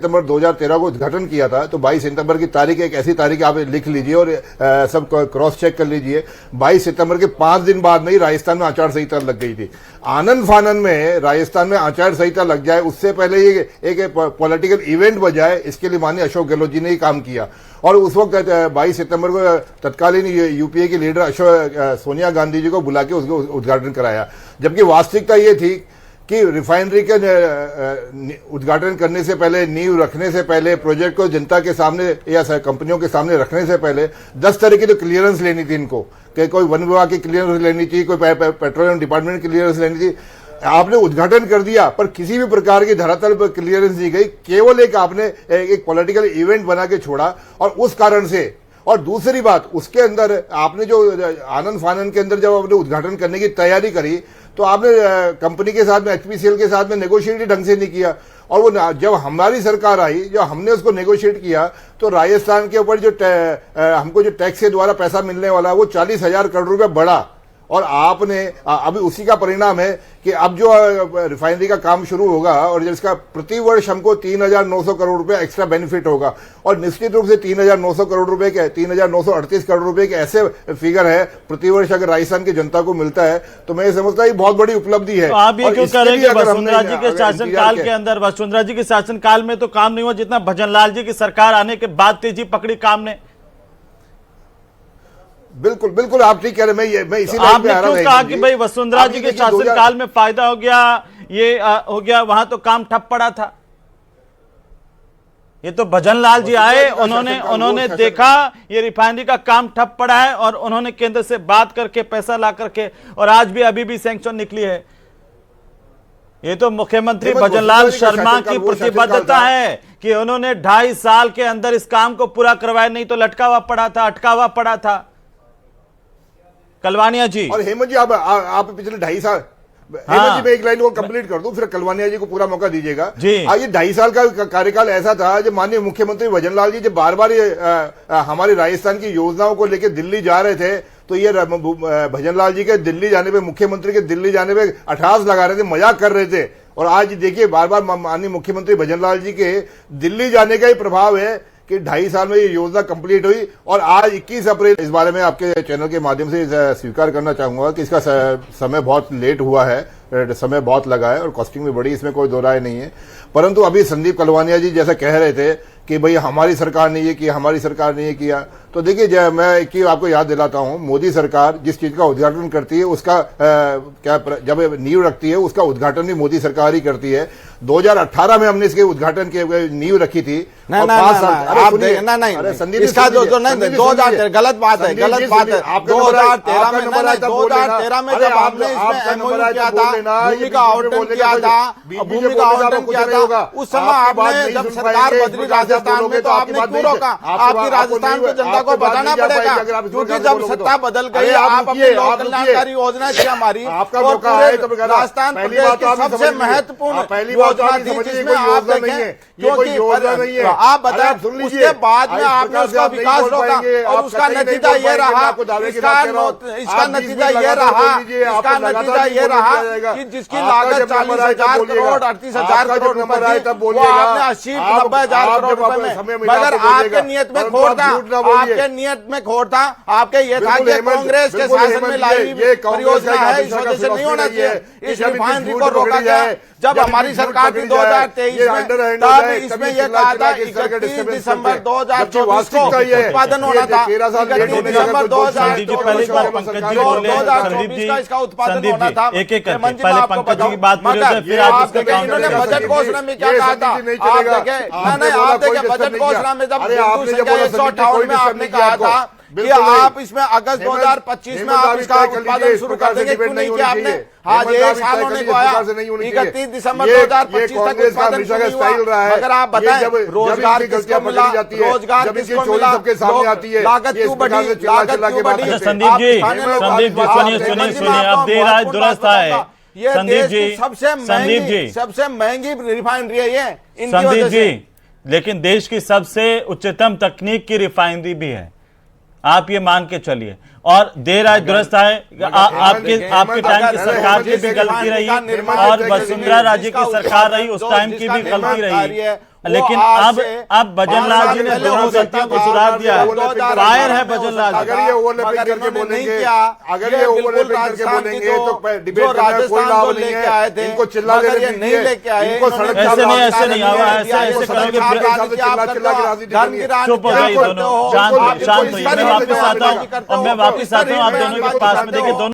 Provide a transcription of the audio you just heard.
सितंबर 2013 को उद्घाटन किया था, तो 22 सितंबर की तारीख एक ऐसी तारीख आप लिख लीजिए और सब क्रॉस चेक कर लीजिए। 22 सितंबर के 5 दिन बाद में ही राजस्थान में आचार संहिता लग गई थी। आनंद फानन में राजस्थान में आचार संहिता लग जाए उससे पहले ये एक पॉलिटिकल इवेंट बजाए, इसके लिए माननीय अशोक गहलोत जी ने ही काम किया। और उस वक्त 22 सितंबर को तत्कालीन यूपीए की लीडर सोनिया गांधी जी को बुला के उसको उद्घाटन कराया, जबकि वास्तविकता ये थी कि रिफाइनरी के उद्घाटन करने से पहले, नींव रखने से पहले, प्रोजेक्ट को जनता के सामने या कंपनियों के सामने रखने से पहले 10 तरह की तो क्लियरेंस लेनी थी इनको, कि कोई वन विभाग की क्लियरेंस लेनी चाहिए, कोई पेट्रोलियम डिपार्टमेंट की क्लियरेंस लेनी थी। आपने उद्घाटन कर दिया पर किसी भी प्रकार की धरातल पर क्लियरेंस नहीं गई, केवल एक आपने एक पॉलिटिकल इवेंट बना के छोड़ा। और उस कारण से, और दूसरी बात, उसके अंदर आपने जो आनंद फानन के अंदर जब आपने उद्घाटन करने की तैयारी करी तो आपने कंपनी के साथ में, एचपीसीएल के साथ में नेगोशिएट ढंग से नहीं किया। और वो जब हमारी सरकार आई, जब हमने उसको नेगोशिएट किया तो राजस्थान के ऊपर जो हमको जो टैक्स के द्वारा पैसा मिलने वाला वो 40,000 करोड़ रुपए बढ़ा। और आपने अभी उसी का परिणाम है कि अब जो रिफाइनरी का काम शुरू होगा और जिसका प्रति वर्ष हमको 3,900 करोड़ रुपए एक्स्ट्रा बेनिफिट होगा, और निश्चित रूप से 3,900 करोड़ रुपए के 3,938 करोड़ रुपए के ऐसे फिगर है प्रति वर्ष अगर राजस्थान की जनता को मिलता है तो मैं समझता हूँ बहुत बड़ी उपलब्धि है। तो आप ये क्यों कह रहे हैं कि वसुंधरा जी के शासनकाल के अंदर, वसुंधरा जी के शासनकाल में तो काम नहीं हुआ जितना भजनलाल जी की सरकार आने के बाद तेजी पकड़ी काम ने? बिल्कुल बिल्कुल आप ठीक कह रहे हैं। मैं इसी आपने क्यों कहा कि भाई वसुंधरा जी के शासनकाल में फायदा हो गया, ये हो गया, वहां तो काम ठप पड़ा था? ये तो भजनलाल जी आए, उन्होंने देखा ये रिफाइनरी का काम ठप पड़ा है और उन्होंने केंद्र से बात करके पैसा ला करके, और आज भी अभी भी सैंक्शन निकली है। ये तो मुख्यमंत्री भजनलाल शर्मा की प्रतिबद्धता है कि उन्होंने 2.5 साल के अंदर इस काम को पूरा करवाया, नहीं तो लटका हुआ पड़ा था, अटका हुआ पड़ा था। कलवानिया जी और हेमंत जी, आप पिछले 2.5 साल, हेमंत जी मैं एक लाइन को कंप्लीट कर दूं, फिर कलवानिया जी को पूरा मौका दीजिएगा। ये 2.5 साल का कार्यकाल ऐसा था जब माननीय मुख्यमंत्री भजनलाल जी जब बार बार हमारी राजस्थान की योजनाओं को लेकर दिल्ली जा रहे थे, तो ये भजनलाल जी के दिल्ली जाने पे, मुख्यमंत्री के दिल्ली जाने पे अठास लगा रहे थे, मजाक कर रहे थे। और आज देखिए बार बार माननीय मुख्यमंत्री भजनलाल जी के दिल्ली जाने का ही प्रभाव है कि 2.5 साल में ये योजना कंप्लीट हुई। और आज 21 अप्रैल, इस बारे में आपके चैनल के माध्यम से स्वीकार करना चाहूंगा कि इसका समय बहुत लेट हुआ है, समय बहुत लगा है और कॉस्टिंग भी बढ़ी, इसमें कोई दो राय नहीं है। परंतु अभी संदीप कलवानिया जी जैसा कह रहे थे कि भाई हमारी सरकार ने ये किया, हमारी सरकार ने ये किया, तो देखिए मैं एक चीज आपको याद दिलाता हूं, मोदी सरकार जिस चीज का उद्घाटन करती है उसका जब नींव रखती है उसका उद्घाटन भी मोदी सरकार ही करती है। 2018 में हमने इसके उद्घाटन की नींव रखी थी। नहीं, इसका जो नहीं, 2013 गलत बात है, गलत बात है। 2013 में, 2013 में जब आपने इसमें एमओयू किया था, भूमि का आवंटन किया था, भूमि का आवंटन किया था, उस समय आपने जब सरकार बदली राजस्थान में तो आपने क्यों रोका? आपकी राजस्थान की जनता को बताना पड़ेगा, क्योंकि जब सत्ता बदल गई, आप अपनी लोक कल्याणकारी योजना थी हमारी, राजस्थान प्रदेश की सबसे महत्वपूर्ण योजना थी जिसमें आप देखें, क्योंकि आप बताएं उसके बाद में आपने उसका विकास रोका और उसका नतीजा ये रहा, इसका नतीजा ये रहा कि जिसकी लागत 40,000 करोड़ 38,000 करोड़ रुपए थी वो आपने 80-90,000 करोड़ रुपए में, मगर आपके नियत में खोट था, आपके नियत में खोट था, आपके ये था कि कांग्रेस के शासन में लाई परियोजना है, इस वजह से नहीं होना चाहिए, इस रिफाइनरी को रोका गया। जब हमारी सरकार थी 2023 में, तब इसमें यह कहा था 31 दिसंबर 2024 को उत्पादन होना था, 31 दिसंबर 2024 का इसका उत्पादन होना था। एक एक करके पहले पंकज की बात पूरी हो जाए, फिर आप इन्होंने बजट घोषणा में क्या कहा था, आप देखें बजट घोषणा में जब 158 में आपने कहा था कि आप इसमें अगस्त 2025 में आप इसका उत्पादन शुरू कर देंगे, क्यों नहीं किया आपने? आज 1 साल होने को आया, 31 दिसंबर 2025 तक उत्पादन शुरू हुआ, मगर आप बताएं रोजगार किसको मिला, रोजगार किसको मिला, लागत क्यों बढ़ी, लागत क्यों बढ़ी? संदीप जी सुनिए, अब देर आज दुरुस्त है। ये देश की सबसे महंगी रिफाइनरी है ये, इनकी वजह से। लेकिन देश की सबसे उच्चतम तकनीक की रिफाइनरी भी है, आप ये मान के चलिए। और देर आज दुरुस्त है, आपके टाइम की सरकार की भी गलती रही और वसुंधरा राजे की सरकार रही, उस टाइम की भी गलती रही। लेकिन अब भजनलाल जी ने दोनों गलतियों को सुधार दिया है। फायर है भजनलाल जी। अगर ये ओवरलैपिंग करके बोलेंगे, अगर ये ओवरलैपिंग करके बोलेंगे तो डिबेट करने में कोई लाभ नहीं है। इनको चिल्ला देने दीजिए, इनको सड़क ऐसे नहीं आवा, ऐसे करोगे चुप हो जाइए दोनों, शांत होइए। मैं वापस आता हूँ आप दोनों के पास में। देखिए दोनों